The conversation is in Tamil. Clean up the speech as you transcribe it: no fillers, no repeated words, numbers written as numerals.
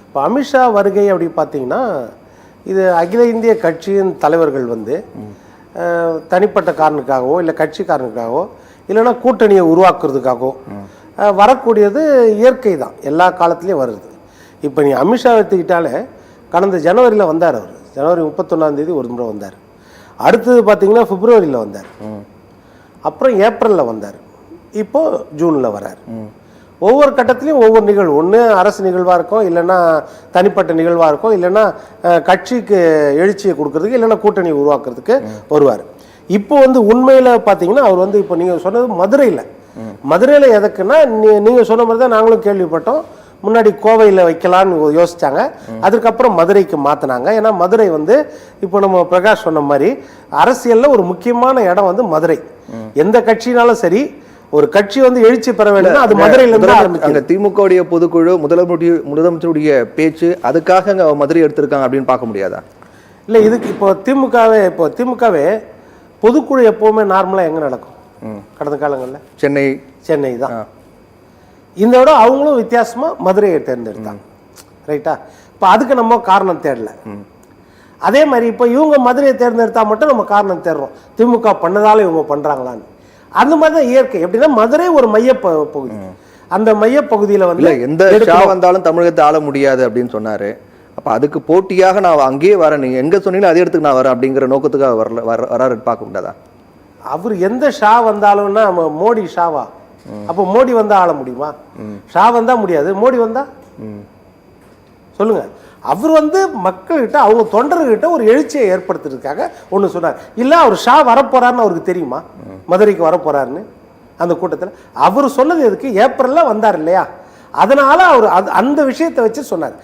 இப்போ அமித்ஷா வருகை அப்படி பார்த்தீங்கன்னா இது அகில இந்திய கட்சியின் தலைவர்கள் வந்து தனிப்பட்ட காரணத்துக்காகவோ இல்லை கட்சி காரணத்துக்காகவோ இல்லைன்னா கூட்டணியை உருவாக்குறதுக்காகவோ வரக்கூடியது இயற்கை தான், எல்லா காலத்துலேயும் வருது. இப்போ நீ அமித்ஷா எடுத்துக்கிட்டாலே கடந்த ஜனவரியில் வந்தார், அவர் ஜனவரி 31 ஒரு முறை வந்தார். அடுத்தது பார்த்தீங்கன்னா பிப்ரவரியில் வந்தார், அப்புறம் ஏப்ரலில் வந்தார், இப்போது ஜூனில் வரார். ஒவ்வொரு கட்டத்திலையும் ஒவ்வொரு நிகழ்வு, ஒன்று அரசு நிகழ்வாக இருக்கும், இல்லைன்னா தனிப்பட்ட நிகழ்வாக இருக்கும், இல்லைன்னா கட்சிக்கு எழுச்சியை கொடுக்கறதுக்கு, இல்லைன்னா கூட்டணியை உருவாக்குறதுக்கு வருவார். இப்போ வந்து உண்மையில் பார்த்தீங்கன்னா அவர் வந்து இப்போ நீங்கள் சொன்னது மதுரையில் எதுக்குன்னா நீங்கள் சொன்ன மாதிரி தான் நாங்களும் கேள்விப்பட்டோம். முன்னாடி கோவையில் வைக்கலான்னு யோசிச்சாங்க, அதுக்கப்புறம் மதுரைக்கு மாற்றினாங்க. ஏன்னா மதுரை வந்து இப்போ நம்ம பிரகாஷ் சொன்ன மாதிரி அரசியலில் ஒரு முக்கியமான இடம் வந்து மதுரை. எந்த கட்சினாலும் சரி, ஒரு கட்சி வந்து எழுச்சி பெற வேண்டும், அது மதுரையில இருந்து அங்க திமுகவுடைய பொதுக்குழு முதலமைச்சருடைய பேச்சு அதுக்காக அங்க மதுரை எடுத்திருக்காங்க அப்படின்னு பார்க்க முடியாதா? இல்லை, இதுக்கு இப்போ திமுகவே பொதுக்குழு எப்பவுமே நார்மலா எங்க நடக்கும் கடந்த காலங்களில்? சென்னை தான். இந்த விட அவங்களும் வித்தியாசமா மதுரையை தேர்ந்தெடுத்தாங்க, ரைட்டா? இப்போ அதுக்கு நம்ம காரணம் தேடல. அதே மாதிரி இப்போ இவங்க மதுரையை தேர்ந்தெடுத்தா மட்டும் நம்ம காரணம் தேடுறோம், திமுக பண்ணதால இவங்க பண்றாங்களான்னு. அந்த மாதிரி தான் இயற்கை. எப்படின்னா மதுரை ஒரு மைய பகுதி, அந்த மைய பகுதியில் வந்து எந்த ஷா வந்தாலும் தமிழகத்தை ஆள முடியாது அப்படின்னு சொன்னாரு. அப்ப அதுக்கு போட்டியாக நான் அங்கேயே வரேன், நீங்க எங்க சொன்னீங்களோ அதே இடத்துக்கு நான் வரேன் அப்படிங்கிற நோக்கத்துக்காக வராரு பார்க்க முடியாதா? அவர் எந்த ஷா வந்தாலும்னா மோடி ஷாவா? அப்போ மோடி வந்தா ஆள முடியுமா? ஷா வந்தா முடியாது, மோடி வந்தா சொல்லுங்க. அவர் வந்து மக்கள்கிட்ட, அவங்க தொண்டர்கிட்ட ஒரு எழுச்சியை ஏற்படுத்துறதுக்காக ஒன்று சொன்னார். இல்லை அவர் ஷா வரப்போறாருன்னு அவருக்கு தெரியுமா மதுரைக்கு வரப்போறாருன்னு? அந்த கூட்டத்தில் அவர் சொன்னது எதுக்கு? ஏப்ரலில் வந்தார் இல்லையா, அதனால அவர் அந்த விஷயத்தை வச்சு சொன்னார்.